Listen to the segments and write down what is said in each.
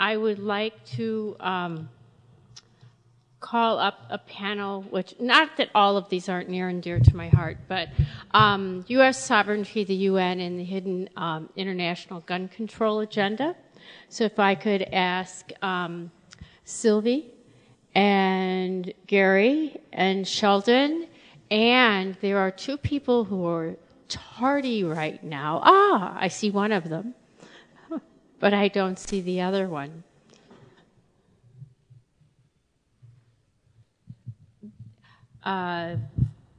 I would like to call up a panel, which, not that all of these aren't near and dear to my heart, but U.S. sovereignty, the UN, and the hidden international gun control agenda. So if I could ask Sylvie and Gary and Sheldon, and there are two people who are tardy right now. I see one of them, but I don't see the other one.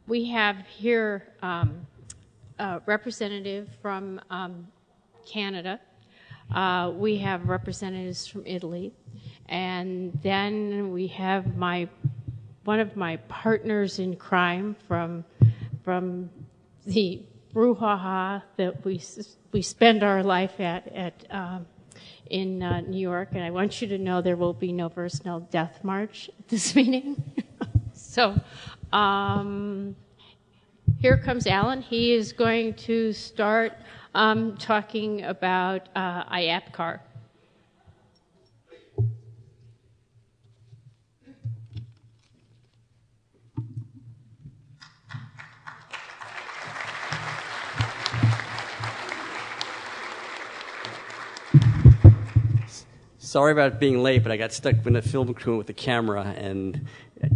We have here a representative from Canada. We have representatives from Italy. And then we have one of my partners in crime from the brouhaha that we spend our life at in New York. And I want you to know there will be no Versnell Death March at this meeting. So here comes Alan. He is going to start talking about IAPCAR. Sorry about being late, but I got stuck in a film crew with the camera, and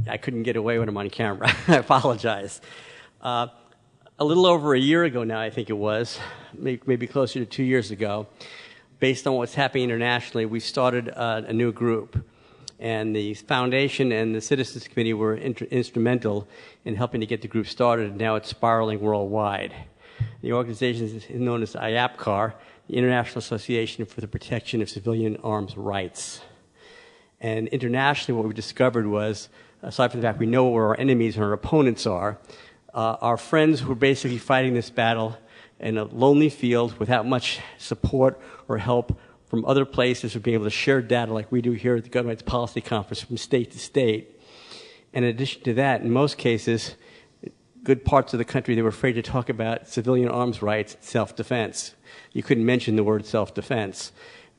I couldn't get away when I'm on camera. I apologize. A little over a year ago now, I think it was, maybe closer to 2 years ago, based on what's happening internationally, we started a new group. And the foundation and the Citizens Committee were instrumental in helping to get the group started, and now it's spiraling worldwide. The organization is known as IAPCAR, the International Association for the Protection of Civilian Arms Rights. And internationally, what we discovered was, aside from the fact we know where our enemies and our opponents are, our friends who were basically fighting this battle in a lonely field without much support or help from other places who being able to share data like we do here at the Gun Rights Policy Conference from state to state. And in addition to that, in most cases, good parts of the country, they were afraid to talk about civilian arms rights and self-defense. You couldn't mention the word self-defense.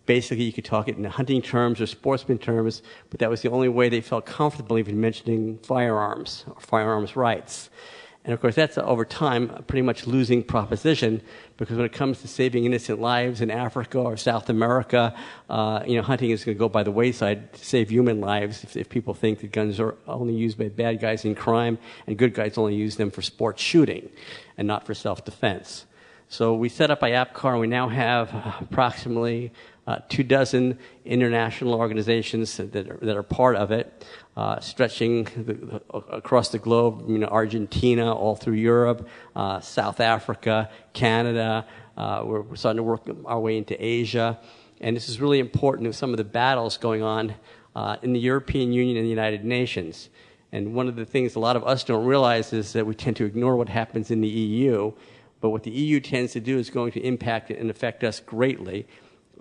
Basically, you could talk it in hunting terms or sportsman terms, but that was the only way they felt comfortable even mentioning firearms or firearms rights. And of course, that's over time a pretty much losing proposition, because when it comes to saving innocent lives in Africa or South America, hunting is going to go by the wayside to save human lives if people think that guns are only used by bad guys in crime and good guys only use them for sports shooting and not for self-defense. So we set up IAPCAR, and we now have approximately 24 international organizations that are part of it, stretching across the globe, Argentina, all through Europe, South Africa, Canada. We're starting to work our way into Asia. And this is really important with some of the battles going on in the European Union and the United Nations. And one of the things a lot of us don't realize is that we tend to ignore what happens in the EU. But what the EU tends to do is going to impact and affect us greatly.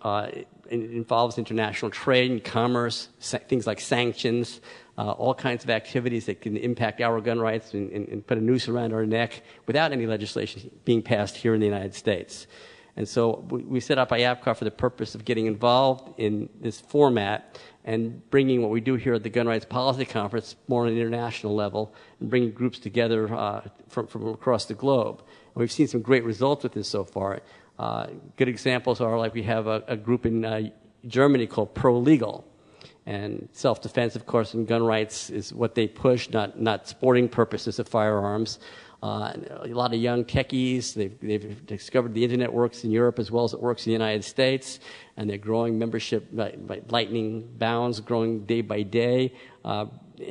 It involves international trade and commerce, things like sanctions, all kinds of activities that can impact our gun rights and put a noose around our neck without any legislation being passed here in the United States. And so we set up IAPCAR for the purpose of getting involved in this format and bringing what we do here at the Gun Rights Policy Conference more on an international level and bringing groups together from across the globe. And we've seen some great results with this so far. Good examples are like we have a group in Germany called Pro Legal. And self-defense, of course, and gun rights is what they push, not sporting purposes of firearms. A lot of young techies, they've discovered the internet works in Europe as well as it works in the United States, and they're growing membership by lightning bounds, growing day by day,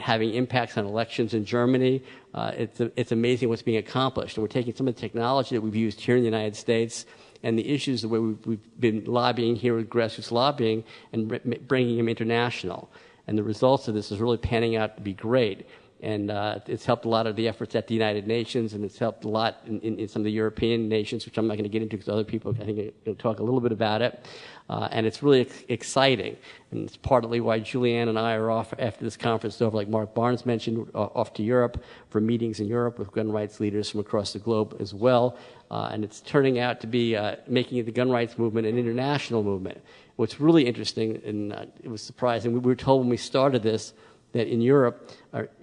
having impacts on elections in Germany. It's amazing what's being accomplished. And we're taking some of the technology that we've used here in the United States and the issues the way we've been lobbying here with grassroots lobbying and bringing them international. And the results of this is really panning out to be great. And it's helped a lot of the efforts at the United Nations, and it's helped a lot in some of the European nations, which I'm not going to get into because other people, I think, are going to talk a little bit about it. And it's really exciting. And it's partly why Julianne and I are off after this conference over, like Mark Barnes mentioned, off to Europe for meetings in Europe with gun rights leaders from across the globe as well. And it's turning out to be making the gun rights movement an international movement. What's really interesting, and it was surprising, we were told when we started this that in Europe,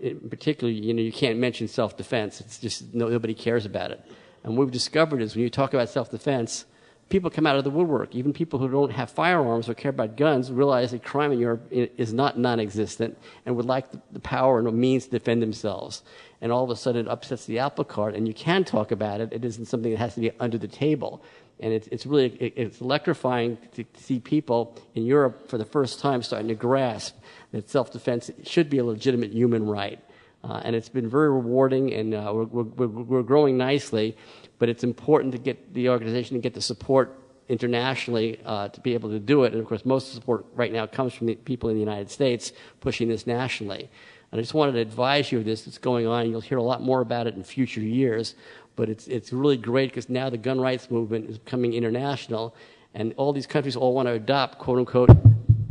in particular, you can't mention self-defense. It's just nobody cares about it. And what we've discovered is when you talk about self-defense, people come out of the woodwork. Even people who don't have firearms or care about guns realize that crime in Europe is not non-existent and would like the power and the means to defend themselves. And all of a sudden it upsets the apple cart, and you can talk about it. It isn't something that has to be under the table. And it's really electrifying to see people in Europe for the first time starting to grasp that self-defense should be a legitimate human right. And it's been very rewarding, and we're growing nicely, but it's important to get the organization to get the support internationally to be able to do it. And of course, most of the support right now comes from the people in the United States pushing this nationally. And I just wanted to advise you of this that's going on. You'll hear a lot more about it in future years, but it's really great because now the gun rights movement is becoming international, and all these countries all want to adopt, quote unquote,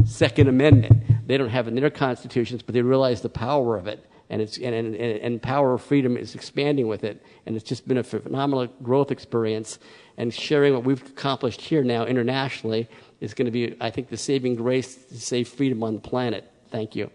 Second Amendment. They don't have it in their constitutions, but they realize the power of it. And power of freedom is expanding with it. And it's just been a phenomenal growth experience. And sharing what we've accomplished here now internationally is going to be, I think, the saving grace to save freedom on the planet. Thank you.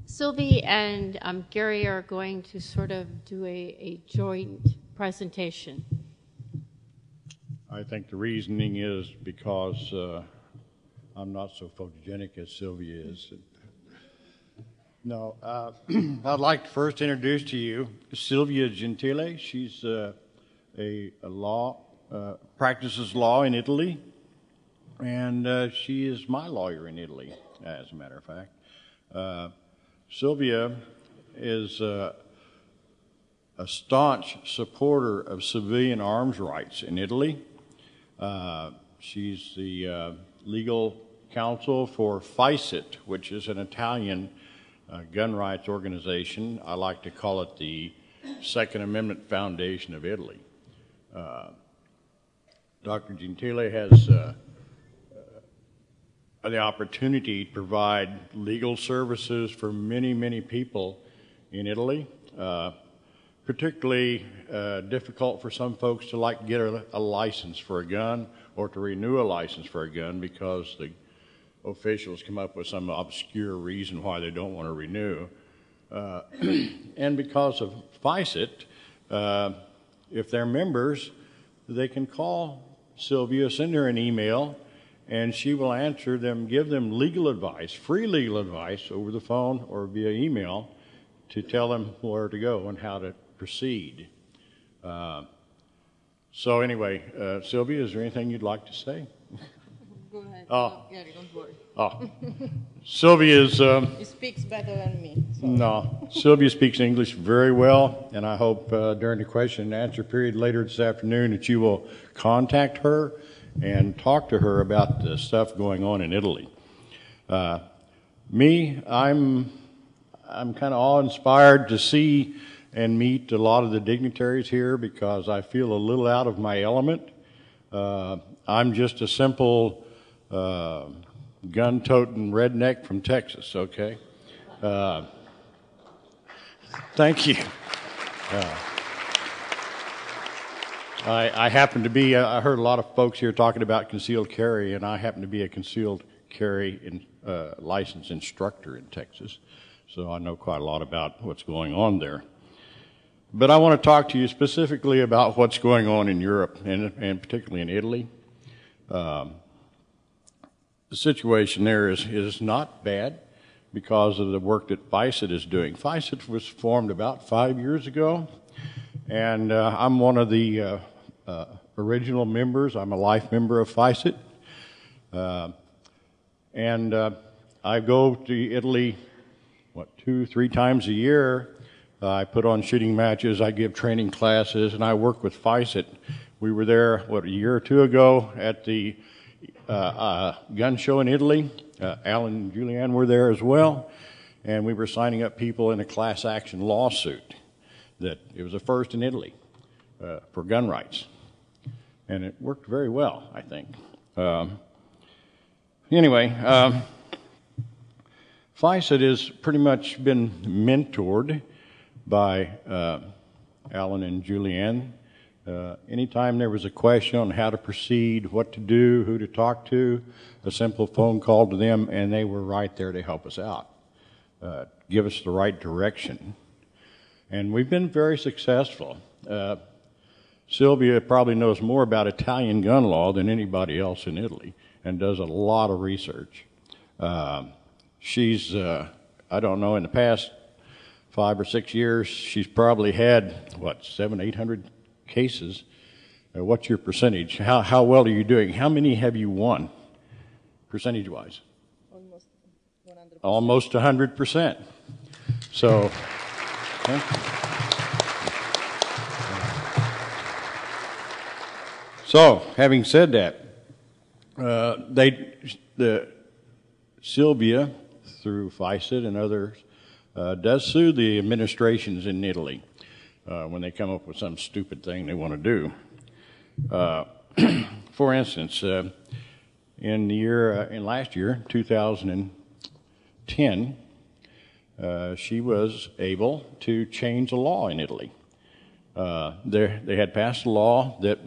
Sylvie and Gary are going to sort of do a joint presentation. I think the reasoning is because I'm not so photogenic as Sylvia is. No, I'd like to first introduce to you Sylvia Gentile. She's practices law in Italy, and she is my lawyer in Italy, as a matter of fact. Sylvia is a staunch supporter of civilian arms rights in Italy. She's the legal counsel for FICIT, which is an Italian gun rights organization. I like to call it the Second Amendment Foundation of Italy. Dr. Gentile has the opportunity to provide legal services for many, many people in Italy. Particularly difficult for some folks to get a license for a gun or to renew a license for a gun because the officials come up with some obscure reason why they don't want to renew. And because of FICIT, if they're members, they can call Sylvia, send her an email, and she will answer them, give them legal advice, free legal advice over the phone or via email to tell them where to go and how to proceed. So anyway, Sylvia, is there anything you'd like to say? Go ahead. Oh. Gary, don't worry. Oh. Sylvia's... He speaks better than me. So. No. Sylvia speaks English very well, and I hope during the question and answer period later this afternoon that you will contact her and talk to her about the stuff going on in Italy. Me, I'm kind of awe-inspired to see and meet a lot of the dignitaries here because I feel a little out of my element. I'm just a simple gun-toting redneck from Texas, okay? Thank you. I happen to be, I heard a lot of folks here talking about concealed carry, and I happen to be a concealed carry licensed instructor in Texas, so I know quite a lot about what's going on there. But I want to talk to you specifically about what's going on in Europe, and particularly in Italy. The situation there is not bad because of the work that FICIT is doing. FICIT was formed about 5 years ago, and I'm one of the original members. I'm a life member of FICIT. And I go to Italy, 2-3 times a year. I put on shooting matches, I give training classes, and I work with FICIT We were there, a year or two ago at the gun show in Italy. Alan and Julianne were there as well, and we were signing up people in a class action lawsuit. That it was the first in Italy for gun rights, and it worked very well, I think. Anyway, FISA has pretty much been mentored by Alan and Julianne. Anytime there was a question on how to proceed, what to do, who to talk to, a simple phone call to them, and they were right there to help us out, give us the right direction. And we've been very successful. Sylvia probably knows more about Italian gun law than anybody else in Italy and does a lot of research. She's, I don't know, in the past 5 or 6 years, she's probably had, 700-800 cases. What's your percentage? How well are you doing? How many have you won, percentage-wise? Almost 100%. Almost 100%. So, so having said that, Sylvia, through FISA and others, does sue the administrations in Italy when they come up with some stupid thing they want to do. For instance, in last year, 2010, she was able to change the law in Italy. They had passed a law that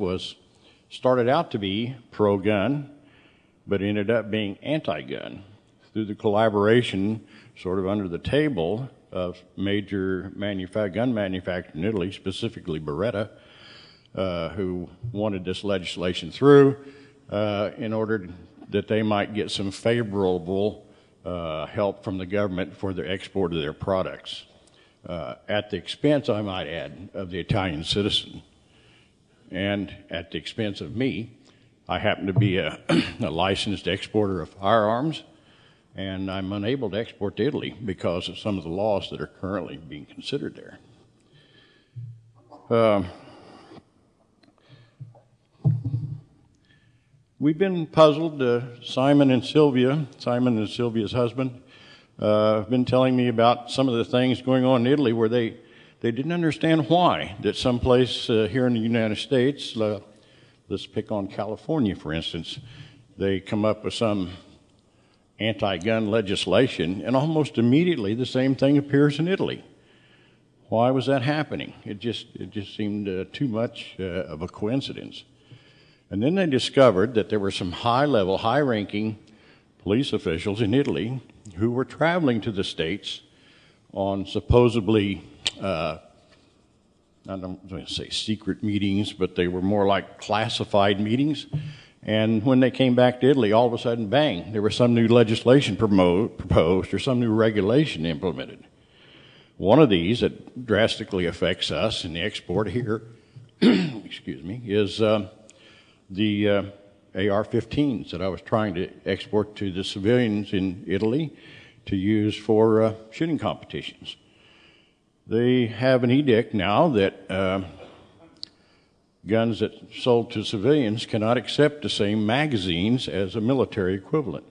started out to be pro-gun, but ended up being anti-gun through the collaboration, sort of under the table, of major gun manufacturers in Italy, specifically Beretta, who wanted this legislation through in order that they might get some favorable help from the government for their export of their products, at the expense, I might add, of the Italian citizen, and at the expense of me. I happen to be a licensed exporter of firearms, and I'm unable to export to Italy because of some of the laws that are currently being considered there. We've been puzzled. Simon and Sylvia's husband, have been telling me about some of the things going on in Italy where they didn't understand why. That someplace here in the United States, let's pick on California, for instance, they come up with some anti-gun legislation, and almost immediately the same thing appears in Italy. Why was that happening? It just seemed too much of a coincidence. And then they discovered that there were some high-level, high-ranking police officials in Italy who were traveling to the States on supposedly, I don't want to say secret meetings, but they were more like classified meetings. And when they came back to Italy, all of a sudden, bang, there was some new legislation proposed or some new regulation implemented. One of these that drastically affects us in the export here, excuse me, is the AR-15s that I was trying to export to the civilians in Italy to use for shooting competitions. They have an edict now that guns that sold to civilians cannot accept the same magazines as a military equivalent.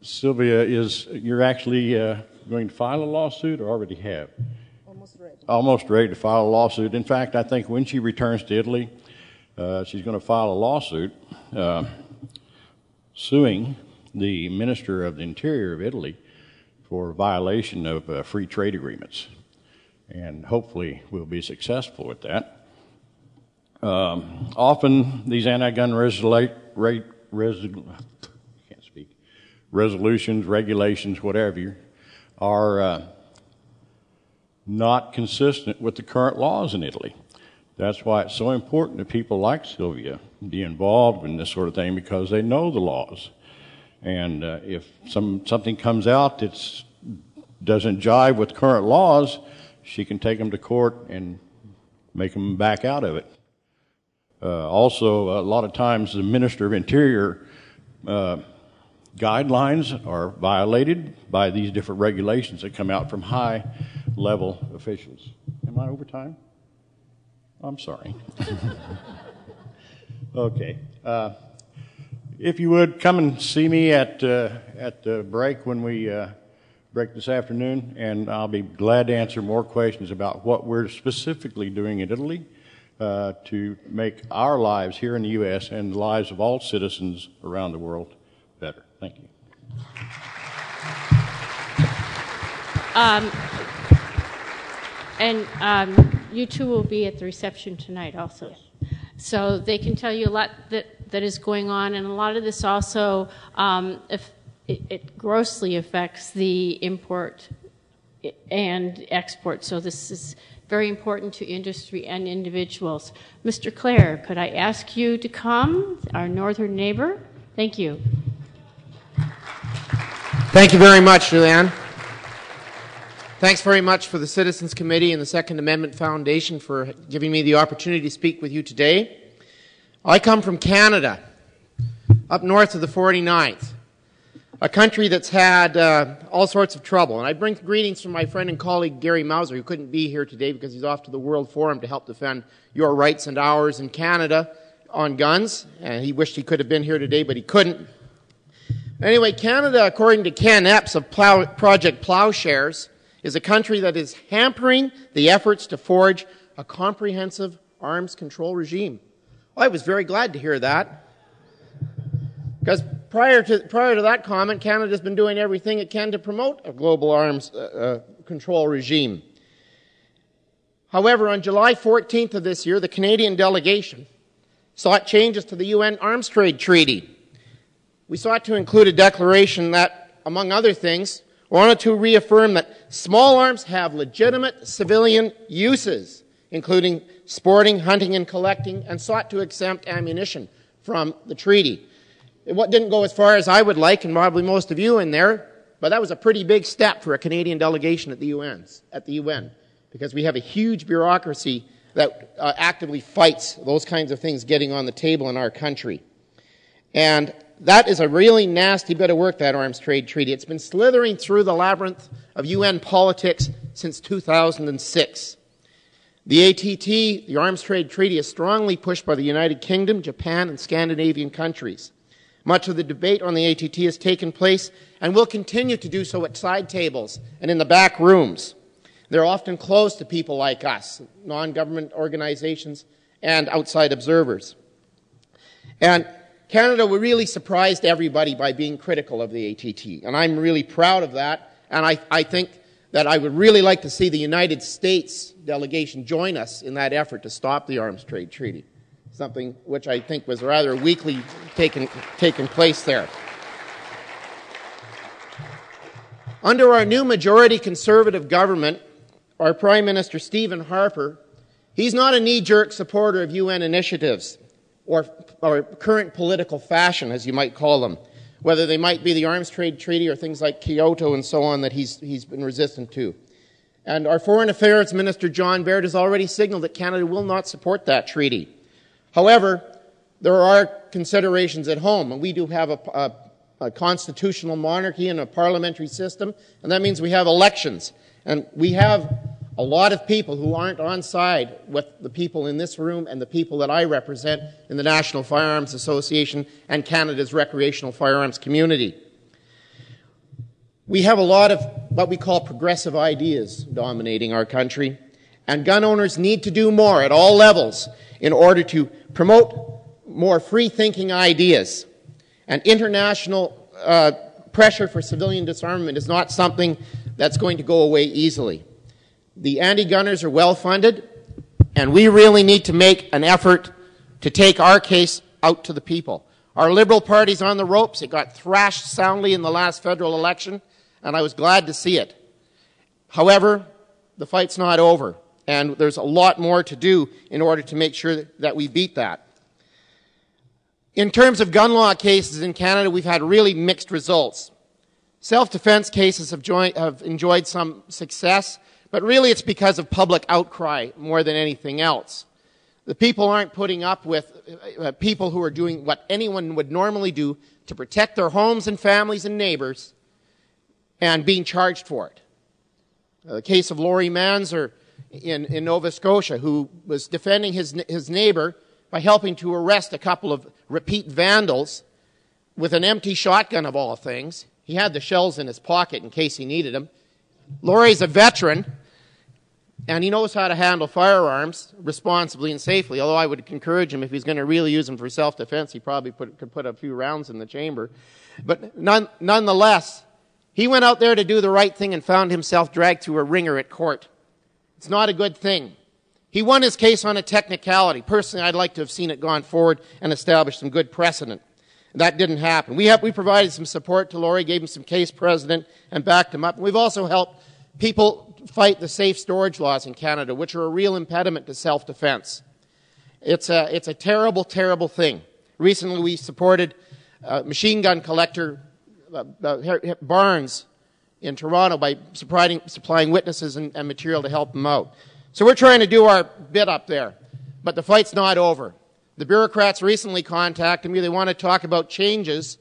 Sylvia, you're actually going to file a lawsuit or already have? Almost ready. Almost ready to file a lawsuit. In fact, I think when she returns to Italy, she's going to file a lawsuit suing the Minister of the Interior of Italy for violation of free trade agreements. And hopefully we'll be successful with that. Often these anti-gun resolutions, regulations, whatever, are not consistent with the current laws in Italy. That's why it's so important that people like Sylvia be involved in this sort of thing, because they know the laws. And if something comes out that doesn't jive with current laws, she can take them to court and make them back out of it. Also, a lot of times the Minister of Interior guidelines are violated by these different regulations that come out from high level officials. Am I over time? I'm sorry. Okay. If you would, come and see me at the break when we break this afternoon, and I'll be glad to answer more questions about what we're specifically doing in Italy to make our lives here in the U.S. and the lives of all citizens around the world better. Thank you. You two will be at the reception tonight also. Yes. So they can tell you a lot that is going on, and a lot of this also, it grossly affects the import and export. So this is very important to industry and individuals. Mr. Clare, could I ask you to come, our northern neighbor? Thank you. Thank you very much, Julianne. Thanks very much for the Citizens Committee and the Second Amendment Foundation for giving me the opportunity to speak with you today. I come from Canada, up north of the 49th, a country that's had all sorts of trouble. And I bring greetings from my friend and colleague Gary Mauser, who couldn't be here today because he's off to the World Forum to help defend your rights and ours in Canada on guns. And he wished he could have been here today, but he couldn't. Anyway, Canada, according to Ken Epps of Project Plowshares, is a country that is hampering the efforts to forge a comprehensive arms control regime. Well, I was very glad to hear that, because prior to that comment, Canada's been doing everything it can to promote a global arms control regime. However, on July 14th of this year, the Canadian delegation sought changes to the UN Arms Trade Treaty. We sought to include a declaration that, among other things, wanted to reaffirm that small arms have legitimate civilian uses, including sporting, hunting, and collecting, and sought to exempt ammunition from the treaty. It didn't go as far as I would like, and probably most of you in there, but that was a pretty big step for a Canadian delegation at the UN, because we have a huge bureaucracy that actively fights those kinds of things getting on the table in our country. And that is a really nasty bit of work, that arms trade treaty. It's been slithering through the labyrinth of UN politics since 2006. The ATT, the Arms Trade Treaty, is strongly pushed by the United Kingdom, Japan, and Scandinavian countries. Much of the debate on the ATT has taken place and will continue to do so at side tables and in the back rooms. They're often closed to people like us, non-government organizations and outside observers. And Canada really surprised everybody by being critical of the ATT, and I'm really proud of that, and I think that I would really like to see the United States delegation join us in that effort to stop the Arms Trade Treaty, something which I think was rather weakly taken place there. Under our new majority Conservative government, our Prime Minister, Stephen Harper, he's not a knee-jerk supporter of UN initiatives, or current political fashion, as you might call them, whether they might be the Arms Trade Treaty or things like Kyoto and so on that he's been resistant to. And our Foreign Affairs Minister, John Baird, has already signaled that Canada will not support that treaty. However, there are considerations at home, and we do have a constitutional monarchy and a parliamentary system, and that means we have elections. And we have a lot of people who aren't on side with the people in this room and the people that I represent in the National Firearms Association and Canada's recreational firearms community. We have a lot of what we call progressive ideas dominating our country, and gun owners need to do more at all levels in order to promote more free-thinking ideas. And international pressure for civilian disarmament is not something that's going to go away easily. The anti-gunners are well-funded, and we really need to make an effort to take our case out to the people. Our Liberal Party's on the ropes. It got thrashed soundly in the last federal election, and I was glad to see it. However, the fight's not over, and there's a lot more to do in order to make sure that we beat that. In terms of gun law cases in Canada, we've had really mixed results. Self-defense cases have enjoyed some success, but really it's because of public outcry more than anything else. The people aren't putting up with people who are doing what anyone would normally do to protect their homes and families and neighbors and being charged for it. The case of Laurie Manzer in Nova Scotia, who was defending his neighbor by helping to arrest a couple of repeat vandals with an empty shotgun of all things. He had the shells in his pocket in case he needed them. Laurie's a veteran, and he knows how to handle firearms responsibly and safely, although I would encourage him, if he's going to really use them for self-defense, he probably could put a few rounds in the chamber. But nonetheless, he went out there to do the right thing and found himself dragged through a ringer at court. It's not a good thing. He won his case on a technicality. Personally, I'd like to have seen it gone forward and established some good precedent. That didn't happen. We provided some support to Laurie, gave him some case precedent, and backed him up. We've also helped people fight the safe storage laws in Canada, which are a real impediment to self-defense. It's a terrible, terrible thing. Recently, we supported machine gun collector Barnes in Toronto by supplying witnesses and material to help them out. So we're trying to do our bit up there, but the fight's not over. The bureaucrats recently contacted me. They want to talk about changes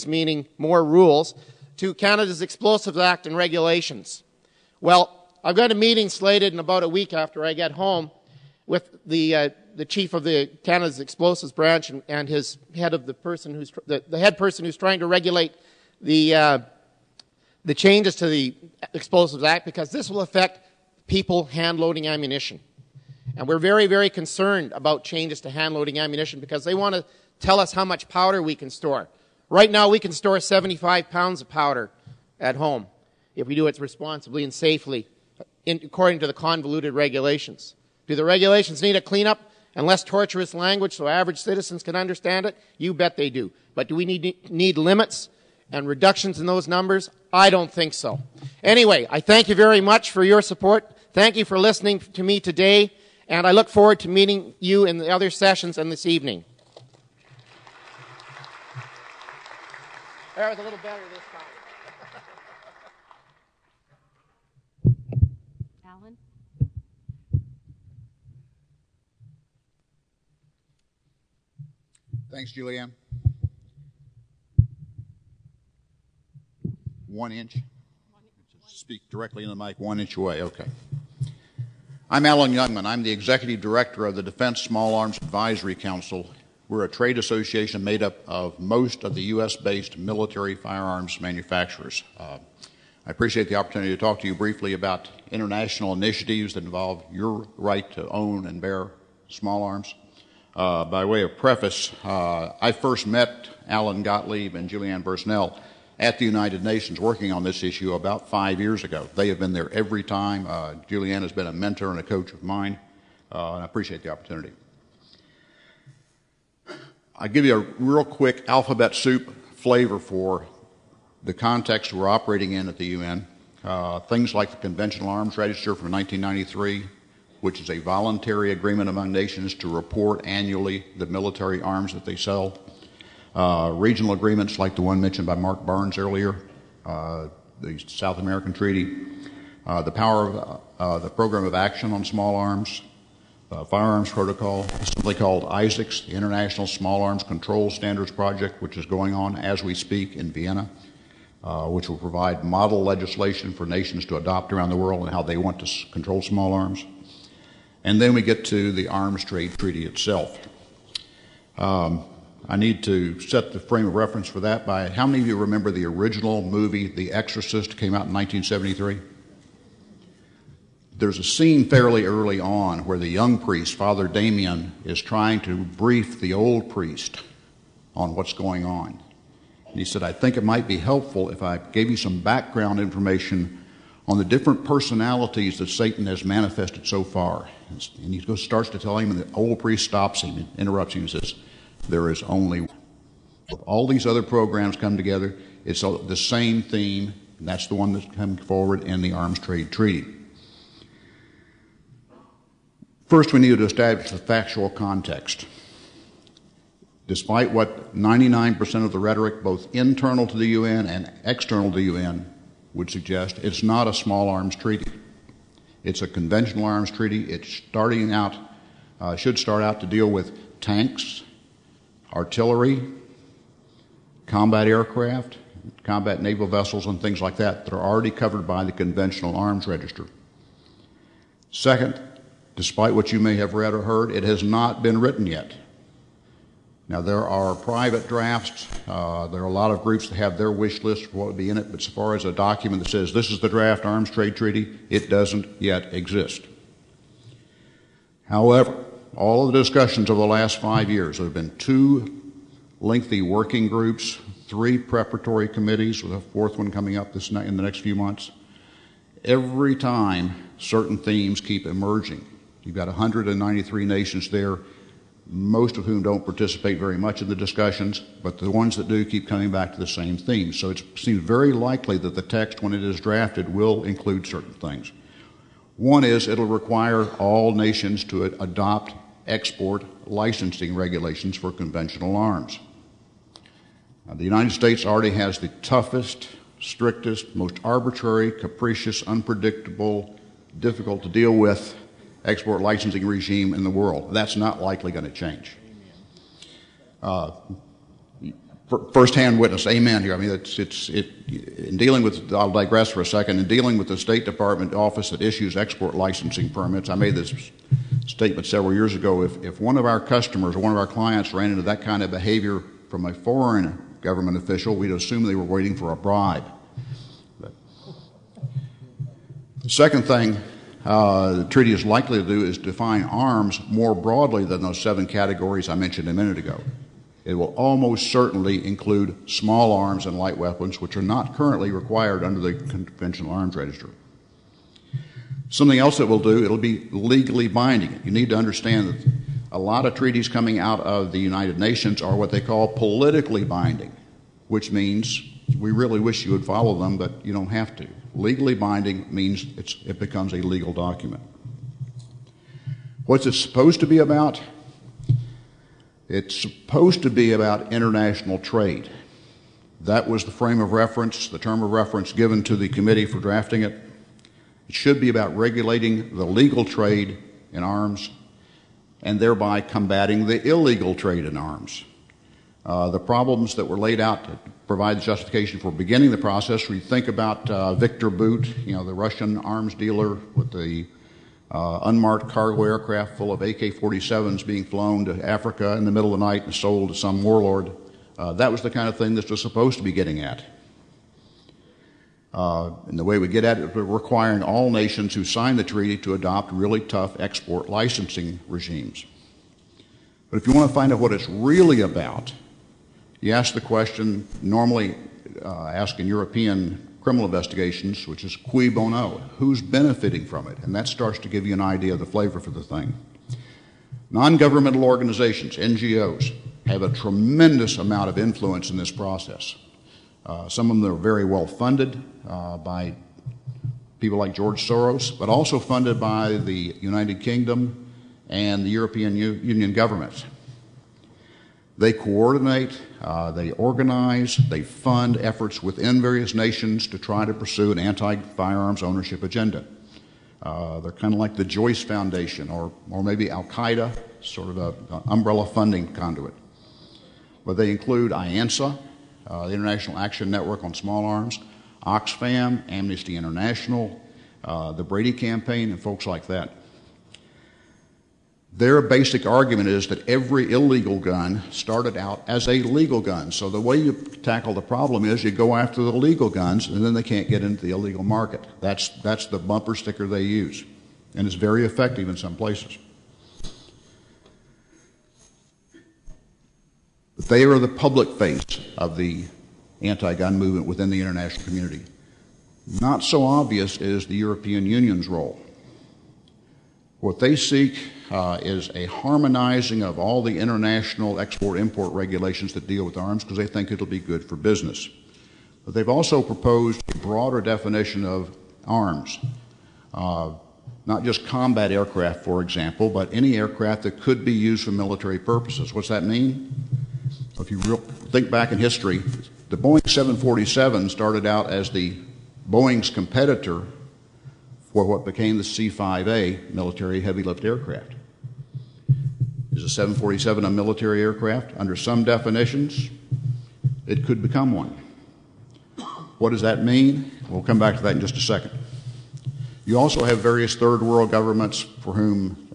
meaning more rules, to Canada's Explosives Act and regulations. Well, I've got a meeting slated in about a week after I get home with the chief of the Canada's Explosives branch and his head of the head person who's trying to regulate the changes to the Explosives Act, because this will affect people hand-loading ammunition. And we're very, very concerned about changes to hand-loading ammunition because they want to tell us how much powder we can store. Right now, we can store 75 pounds of powder at home if we do it responsibly and safely, according to the convoluted regulations. Do the regulations need a cleanup and less torturous language so average citizens can understand it? You bet they do. But do we need limits and reductions in those numbers? I don't think so. Anyway, I thank you very much for your support. Thank you for listening to me today, and I look forward to meeting you in the other sessions and this evening. That was a little better this time. Alan? Thanks, Julianne. 1 inch? Speak directly in the mic, 1 inch away, okay. I'm Alan Youngman. I'm the Executive Director of the Defense Small Arms Advisory Council. We're a trade association made up of most of the U.S.-based military firearms manufacturers. I appreciate the opportunity to talk to you briefly about international initiatives that involve your right to own and bear small arms. By way of preface, I first met Alan Gottlieb and Julianne Bursnell at the United Nations working on this issue about 5 years ago. They have been there every time. Julianne has been a mentor and a coach of mine, and I appreciate the opportunity. I'll give you a real quick alphabet soup flavor for the context we're operating in at the UN. Things like the Conventional Arms Register from 1993, which is a voluntary agreement among nations to report annually the military arms that they sell. Regional agreements like the one mentioned by Mark Barnes earlier, the South American Treaty, the Program of Action on Small Arms, Firearms Protocol, simply called ISACS, the International Small Arms Control Standards Project, which is going on as we speak in Vienna, which will provide model legislation for nations to adopt around the world and how they want to control small arms. And then we get to the Arms Trade Treaty itself. I need to set the frame of reference for that by, how many of you remember the original movie, The Exorcist, came out in 1973? There's a scene fairly early on where the young priest, Father Damien, is trying to brief the old priest on what's going on. And he said, I think it might be helpful if I gave you some background information on the different personalities that Satan has manifested so far. And he starts to tell him, and the old priest stops him and interrupts him and says, there is only one. All these other programs come together. It's the same theme, and that's the one that's coming forward in the Arms Trade Treaty. First, we need to establish the factual context. Despite what 99% of the rhetoric, both internal to the UN and external to the UN, would suggest, it's not a small arms treaty. It's a conventional arms treaty. It's should start out to deal with tanks, artillery, combat aircraft, combat naval vessels and things like that are already covered by the conventional arms register. Second, despite what you may have read or heard, it has not been written yet. Now, there are private drafts. There are a lot of groups that have their wish list for what would be in it, but as far as a document that says this is the draft arms trade treaty, it doesn't yet exist. However, all of the discussions over the last 5 years, there have been 2 lengthy working groups, 3 preparatory committees, with a 4th one coming up in the next few months. Every time certain themes keep emerging. You've got 193 nations there, most of whom don't participate very much in the discussions, but the ones that do keep coming back to the same themes. So it seems very likely that the text, when it is drafted, will include certain things. One is it'll require all nations to adopt export licensing regulations for conventional arms. Now, the United States already has the toughest, strictest, most arbitrary, capricious, unpredictable, difficult to deal with export licensing regime in the world. That's not likely going to change. First-hand witness, amen here. I mean, in dealing with, I'll digress for a second, in dealing with the State Department office that issues export licensing permits, I made this statement several years ago. If one of our customers or one of our clients ran into that kind of behavior from a foreign government official, we'd assume they were waiting for a bribe. But the second thing the treaty is likely to do is define arms more broadly than those 7 categories I mentioned a minute ago. It will almost certainly include small arms and light weapons, which are not currently required under the conventional arms register. Something else it will do, it'll be legally binding. You need to understand that a lot of treaties coming out of the United Nations are what they call politically binding, which means we really wish you would follow them, but you don't have to. Legally binding means it becomes a legal document. What's it supposed to be about? It's supposed to be about international trade. That was the frame of reference, the term of reference given to the committee for drafting it. It should be about regulating the legal trade in arms and thereby combating the illegal trade in arms. The problems that were laid out to provide the justification for beginning the process, we think about Victor Bout, the Russian arms dealer with the unmarked cargo aircraft full of AK-47s being flown to Africa in the middle of the night and sold to some warlord. That was the kind of thing this was supposed to be getting at. And the way we get at it, we're requiring all nations who sign the treaty to adopt really tough export licensing regimes. But if you want to find out what it's really about, you ask the question normally asked in European criminal investigations, which is cui bono, who's benefiting from it? And that starts to give you an idea of the flavor for the thing. Non-governmental organizations, NGOs, have a tremendous amount of influence in this process. Some of them are very well funded by people like George Soros, but also funded by the United Kingdom and the European Union governments. They coordinate, they organize, they fund efforts within various nations to try to pursue an anti-firearms ownership agenda. They're kind of like the Joyce Foundation or maybe Al-Qaeda, sort of an umbrella funding conduit. But they include IANSA, the International Action Network on Small Arms, Oxfam, Amnesty International, the Brady Campaign, and folks like that. Their basic argument is that every illegal gun started out as a legal gun. So the way you tackle the problem is you go after the legal guns, and then they can't get into the illegal market. That's the bumper sticker they use, and it's very effective in some places. But they are the public face of the anti-gun movement within the international community. Not so obvious is the European Union's role. What they seek is a harmonizing of all the international export-import regulations that deal with arms because they think it'll be good for business. But they've also proposed a broader definition of arms, not just combat aircraft, for example, but any aircraft that could be used for military purposes. What's that mean? If you think back in history, the Boeing 747 started out as the Boeing's competitor for what became the C-5A military heavy-lift aircraft. Is a 747 a military aircraft? Under some definitions, it could become one. What does that mean? We'll come back to that in just a second. You also have various third world governments for whom,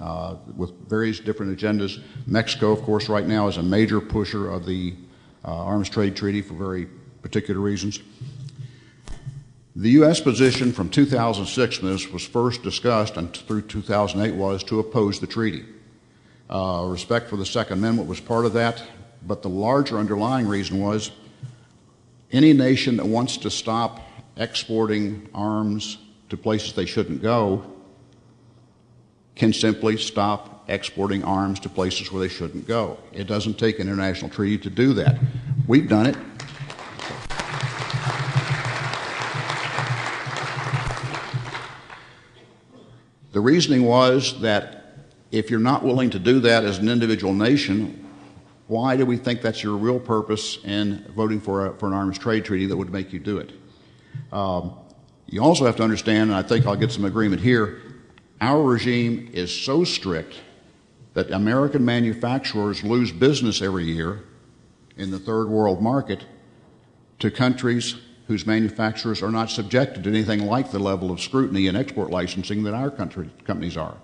with various different agendas. Mexico, of course, right now is a major pusher of the Arms Trade Treaty for very particular reasons. The U.S. position from 2006 when this was first discussed and through 2008 was to oppose the treaty. Respect for the Second Amendment was part of that, but the larger underlying reason was any nation that wants to stop exporting arms to places they shouldn't go can simply stop exporting arms to places where they shouldn't go. It doesn't take an international treaty to do that. We've done it. The reasoning was that if you're not willing to do that as an individual nation, why do we think that's your real purpose in voting for an arms trade treaty that would make you do it? You also have to understand, and I think I'll get some agreement here, our regime is so strict that American manufacturers lose business every year in the third world market to countries whose manufacturers are not subjected to anything like the level of scrutiny and export licensing that our companies are.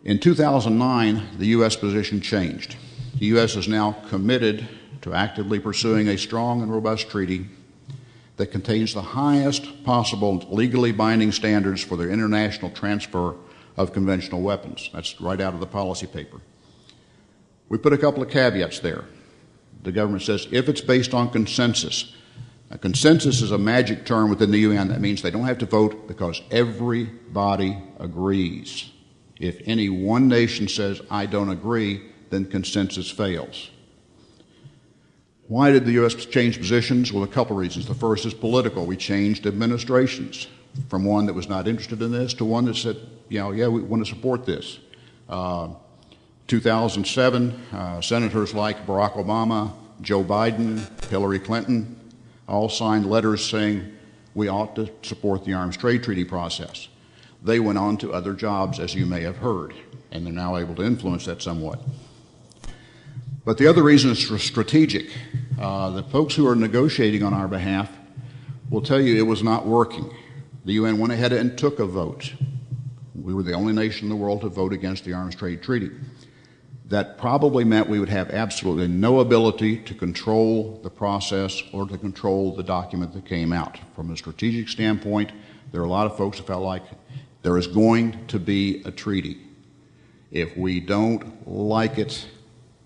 In 2009, the U.S. position changed. The U.S. is now committed to actively pursuing a strong and robust treaty that contains the highest possible legally binding standards for the international transfer of conventional weapons. That's right out of the policy paper. We put a couple of caveats there. The government says if it's based on consensus. Now, consensus is a magic term within the UN. That means they don't have to vote because everybody agrees. If any one nation says, I don't agree, then consensus fails. Why did the U.S. change positions? Well, a couple reasons. The first is political. We changed administrations from one that was not interested in this to one that said, yeah, we want to support this. 2007, senators like Barack Obama, Joe Biden, Hillary Clinton all signed letters saying we ought to support the arms trade treaty process. They went on to other jobs, as you may have heard, and they're now able to influence that somewhat. But the other reason is strategic. The folks who are negotiating on our behalf will tell you it was not working. The UN went ahead and took a vote. We were the only nation in the world to vote against the arms trade treaty. That probably meant we would have absolutely no ability to control the process or to control the document that came out. From a strategic standpoint, there are a lot of folks who felt like there is going to be a treaty. If we don't like it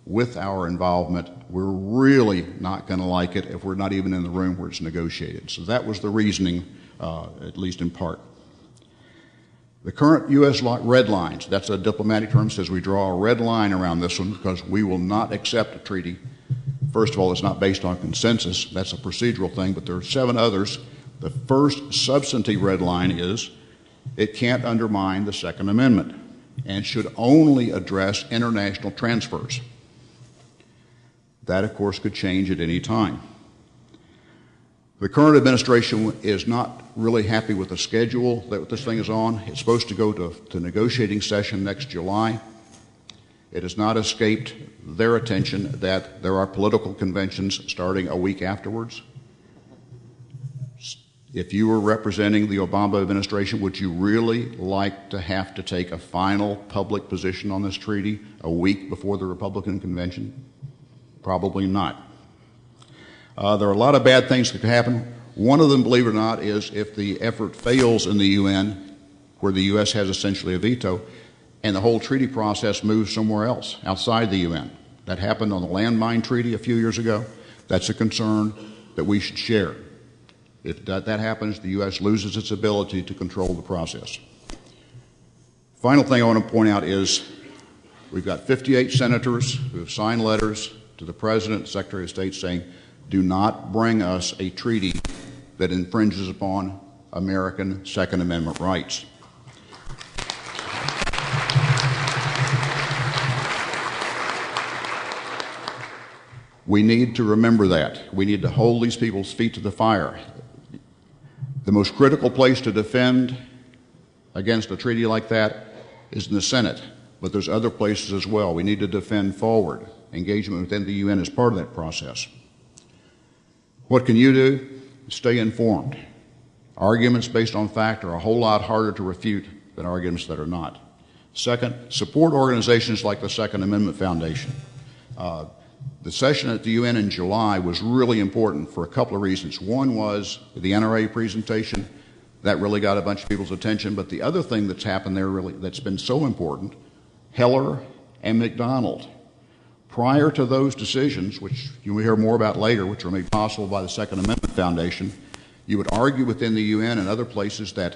with our involvement, we're really not going to like it if we're not even in the room where it's negotiated. So that was the reasoning, at least in part. The current U.S. red lines, that's a diplomatic term, says we draw a red line around this one because we will not accept a treaty. First of all, it's not based on consensus. That's a procedural thing, but there are 7 others. The first substantive red line is it can't undermine the Second Amendment and should only address international transfers. That, of course, could change at any time. The current administration is not really happy with the schedule that this thing is on. It's supposed to go to negotiating session next July. It has not escaped their attention that there are political conventions starting a week afterwards. If you were representing the Obama administration, would you really like to have to take a final public position on this treaty a week before the Republican convention? Probably not. There are a lot of bad things that could happen. One of them, believe it or not, is if the effort fails in the UN, where the U.S. has essentially a veto, and the whole treaty process moves somewhere else, outside the UN. That happened on the landmine treaty a few years ago. That's a concern that we should share. If that happens, the U.S. loses its ability to control the process. Final thing I want to point out is we've got 58 senators who have signed letters to the President and Secretary of State saying, do not bring us a treaty that infringes upon American Second Amendment rights. We need to remember that. We need to hold these people's feet to the fire. The most critical place to defend against a treaty like that is in the Senate, but there's other places as well. We need to defend forward. Engagement within the UN is part of that process. What can you do? Stay informed. Arguments based on fact are a whole lot harder to refute than arguments that are not. Second, support organizations like the Second Amendment Foundation. The session at the UN in July was really important for a couple of reasons. One was the NRA presentation. That really got a bunch of people's attention. But the other thing that's happened there really that's been so important, Heller and McDonald. Prior to those decisions, which you will hear more about later, which were made possible by the Second Amendment Foundation, you would argue within the UN and other places that,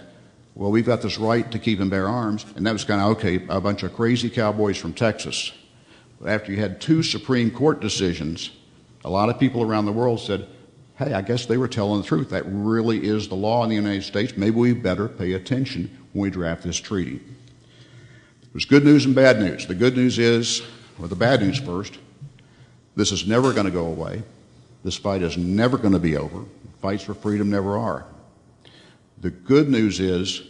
well, we've got this right to keep and bear arms, and that was kind of, okay, a bunch of crazy cowboys from Texas. But after you had 2 Supreme Court decisions, a lot of people around the world said, hey, I guess they were telling the truth. That really is the law in the United States. Maybe we better pay attention when we draft this treaty. There's good news and bad news. The good news is, or the bad news first, this is never going to go away. This fight is never going to be over. Fights for freedom never are. The good news is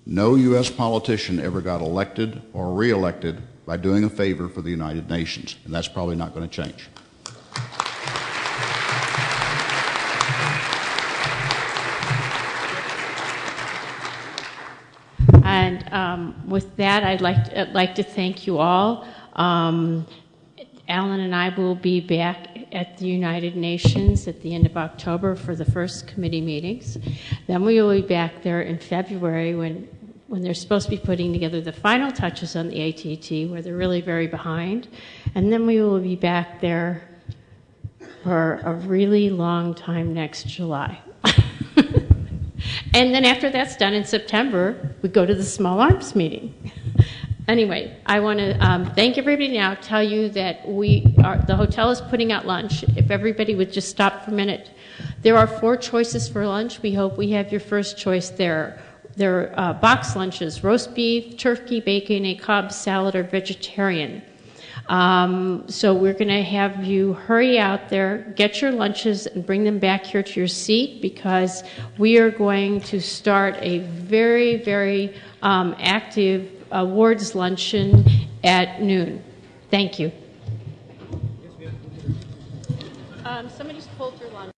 no U.S. politician ever got elected or reelected by doing a favor for the United Nations, and that's probably not going to change. And with that, I'd like to thank you all. Alan and I will be back at the United Nations at the end of October for the first committee meetings. Then we will be back there in February when they're supposed to be putting together the final touches on the ATT, where they're really very behind. And then we will be back there for a really long time next July. And then after that's done in September, we go to the small arms meeting. Anyway, I want to thank everybody now, tell you that the hotel is putting out lunch. If everybody would just stop for a minute. There are 4 choices for lunch. We hope we have your first choice there. There are box lunches, roast beef, turkey, bacon, a Cobb salad, or vegetarian. So we're going to have you hurry out there, get your lunches, and bring them back here to your seat, because we are going to start a very, very active awards luncheon at noon. Thank you. Somebody just pulled your lunch.